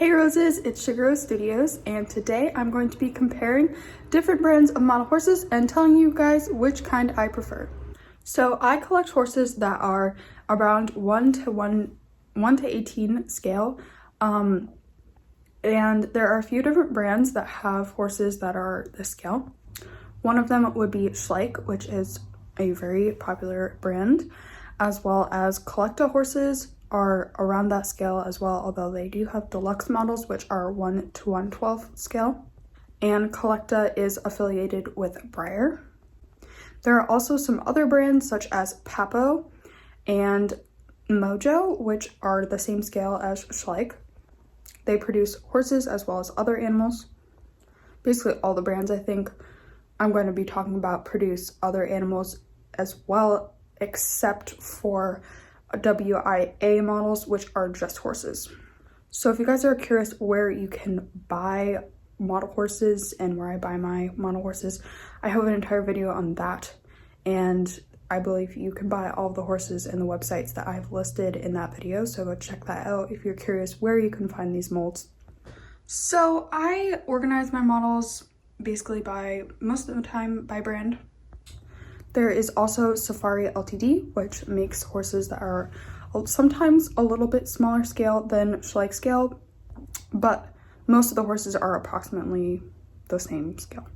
Hey Roses, it's Sugar Studios, and today I'm going to be comparing different brands of model horses and telling you guys which kind I prefer. So I collect horses that are around 1 to 18 scale, and there are a few different brands that have horses that are this scale. One of them would be Schleich, which is a very popular brand, as well as CollectA horses are around that scale as well, although they do have deluxe models which are 1 to 112 scale. And CollectA is affiliated with Breyer. There are also some other brands such as Papo and Mojo, which are the same scale as Schleich. They produce horses as well as other animals. Basically all the brands I think I'm going to be talking about produce other animals as well, except for WIA models, which are just horses. So if you guys are curious where you can buy model horses and where I buy my model horses, I have an entire video on that, and I believe you can buy all of the horses in the websites that I've listed in that video, so go check that out if you're curious where you can find these molds. So I organize my models basically by, most of the time, by brand. There is also SafariLTD, which makes horses that are sometimes a little bit smaller scale than Schleich scale, but most of the horses are approximately the same scale.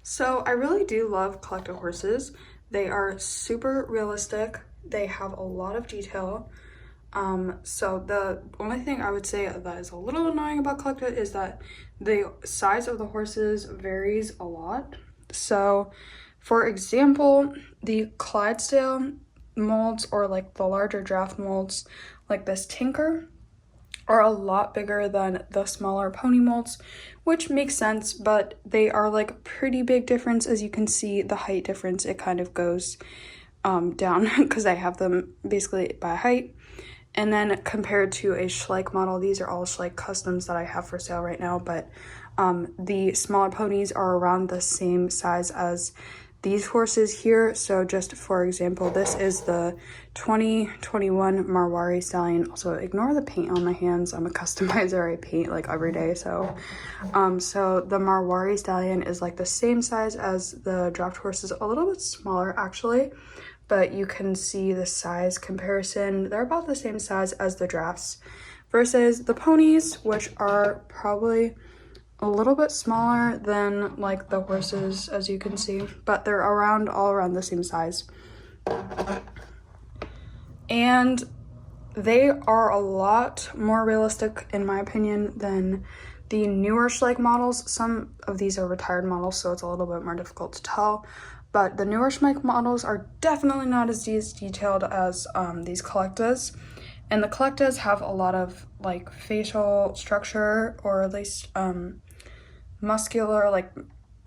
So I really do love CollectA horses. They are super realistic. They have a lot of detail. So the only thing I would say that is a little annoying about CollectA is that the size of the horses varies a lot. So for example, the Clydesdale molds, or like the larger draft molds like this Tinker, are a lot bigger than the smaller pony molds, which makes sense, but they are like a pretty big difference. As you can see, the height difference, it kind of goes down because I have them basically by height. And then compared to a Schleich model, these are all Schleich customs that I have for sale right now, but the smaller ponies are around the same size as these horses here. So just for example, this is the 2021 Marwari Stallion. Also ignore the paint on my hands. I'm a customizer. I paint like every day. So the Marwari Stallion is like the same size as the draft horses, a little bit smaller actually, but you can see the size comparison. They're about the same size as the drafts versus the ponies, which are probably a little bit smaller than like the horses, as you can see, but they're all around the same size. And they are a lot more realistic, in my opinion, than the newer Schleich models. Some of these are retired models, so it's a little bit more difficult to tell, but the newer Schleich models are definitely not as detailed as these CollectAs. And the CollectAs have a lot of like facial structure, or at least muscular, like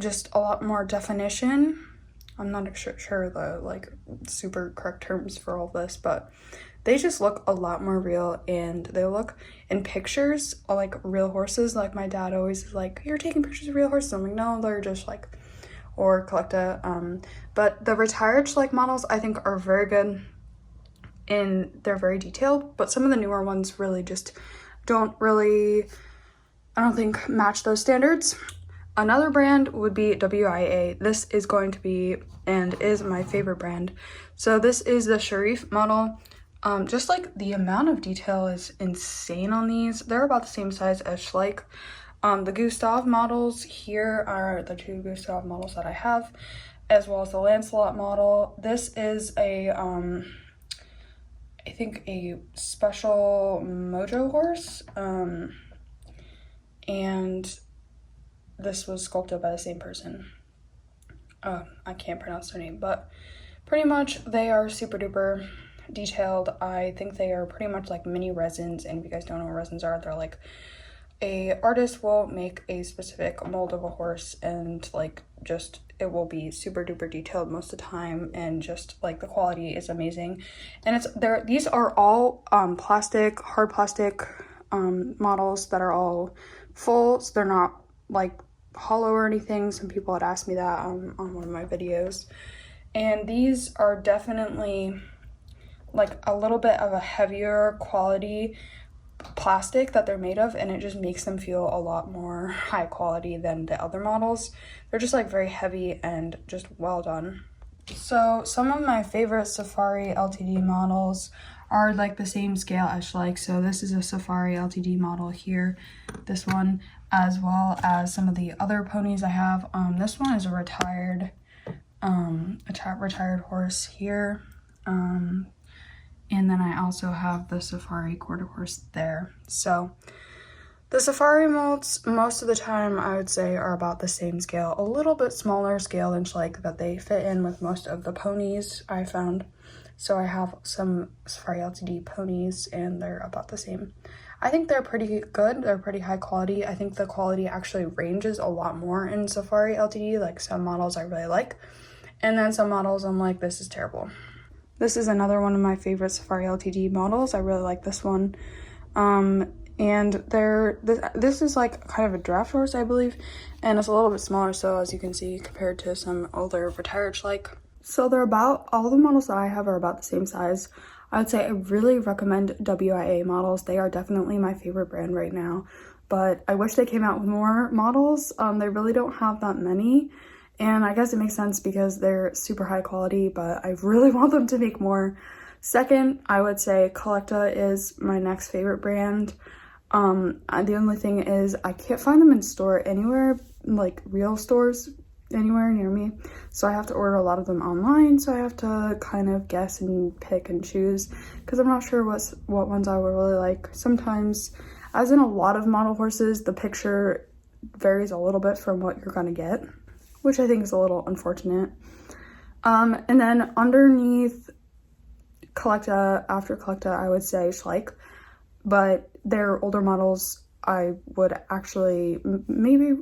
just a lot more definition. I'm not sure the like super correct terms for all this, but they just look a lot more real, and they look in pictures like real horses. Like my dad always is like, you're taking pictures of real horses. I'm like, no, they're just like, or CollectA. But the retired Schleich models I think are very good, and they're very detailed, but some of the newer ones really just don't really, I don't think, match those standards. Another brand would be WIA. This is going to be, and is, my favorite brand. So this is the Sharif model. Just like the amount of detail is insane on these. They're about the same size as Schleich. The Gustav models here are the two Gustav models that I have, as well as the Lancelot model. This is a, I think a special Mojo horse. And this was sculpted by the same person. I can't pronounce their name, but pretty much they are super duper detailed. I think they are pretty much like mini resins, and if you guys don't know what resins are, they're like, a artist will make a specific mold of a horse, and like just it will be super duper detailed most of the time, and just like the quality is amazing. And these are all plastic, hard plastic models that are all full, so they're not like hollow or anything. Some people had asked me that on one of my videos, and these are definitely like a little bit of a heavier quality plastic that they're made of, and it just makes them feel a lot more high quality than the other models. They're just like very heavy and just well done. So some of my favorite SafariLTD models are like the same scale as Schleich. So this is a SafariLTD model here, this one, as well as some of the other ponies I have. This one is a retired horse here. And then I also have the Safari quarter horse there. So the Safari molds, most of the time, I would say, are about the same scale. A little bit smaller scale than Schleich, that they fit in with most of the ponies I found. So I have some SafariLTD ponies, and they're about the same. I think they're pretty good. They're pretty high quality. I think the quality actually ranges a lot more in SafariLTD. Like, some models I really like, and then some models I'm like, this is terrible. This is another one of my favorite SafariLTD models. I really like this one. And this is like kind of a draft horse, I believe, and it's a little bit smaller, so as you can see, compared to some older retired Schleich. So they're about, all the models that I have are about the same size. I would say I really recommend WIA models. They are definitely my favorite brand right now, but I wish they came out with more models. They really don't have that many, and I guess it makes sense because they're super high quality, but I really want them to make more. Second, I would say CollectA is my next favorite brand. The only thing is I can't find them in store anywhere, like real stores anywhere near me, so I have to order a lot of them online, so I have to kind of guess and pick and choose because I'm not sure what ones I would really like. Sometimes, as in a lot of model horses, the picture varies a little bit from what you're gonna get, which I think is a little unfortunate. And then underneath CollectA, after CollectA, I would say Schleich, but their older models I would actually maybe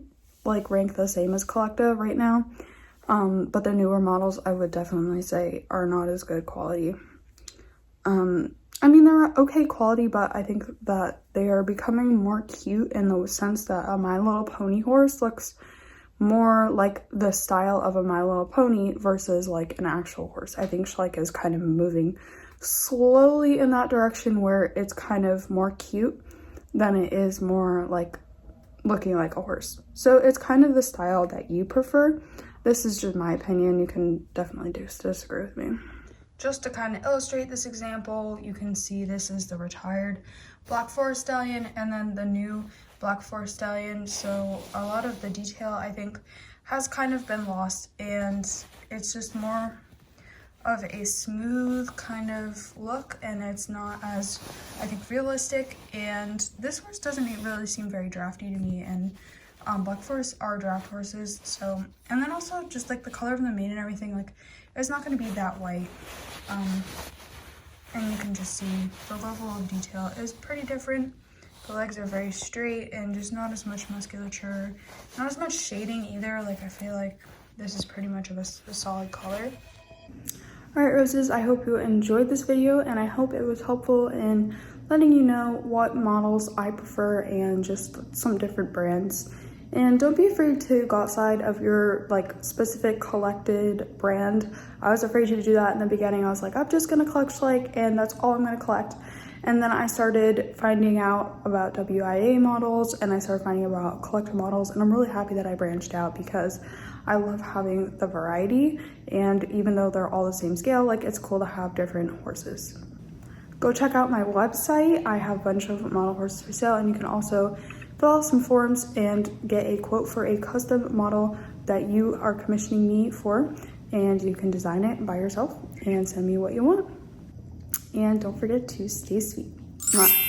like rank the same as CollectA right now, but the newer models I would definitely say are not as good quality. I mean, they're okay quality, but I think that they are becoming more cute in the sense that a My Little Pony horse looks more like the style of a My Little Pony versus like an actual horse. I think Schleich is kind of moving slowly in that direction where it's kind of more cute than it is more like looking like a horse. So it's kind of the style that you prefer. This is just my opinion. You can definitely disagree with me. Just to kind of illustrate this example, you can see this is the retired Black Forest Stallion and then the new Black Forest Stallion. So a lot of the detail, I think, has kind of been lost, and it's just more of a smooth kind of look, and it's not as, I think, realistic. And this horse doesn't really seem very drafty to me, and Black Forests are draft horses. So, and then also just like the color of the mane and everything, like it's not going to be that white. And you can just see the level of detail is pretty different. The legs are very straight and just not as much musculature, not as much shading either. Like, I feel like this is pretty much of a solid color. Alright, roses, I hope you enjoyed this video, and I hope it was helpful in letting you know what models I prefer and just some different brands. And don't be afraid to go outside of your like specific collected brand. I was afraid to do that in the beginning. I was like, I'm just gonna collect Schleich and that's all I'm gonna collect. And then I started finding out about WIA models, and I started finding about CollectA models, and I'm really happy that I branched out because I love having the variety, and even though they're all the same scale, like it's cool to have different horses. Go check out my website. I have a bunch of model horses for sale, and you can also fill out some forms and get a quote for a custom model that you are commissioning me for, and you can design it by yourself and send me what you want. And don't forget to stay sweet. Mwah.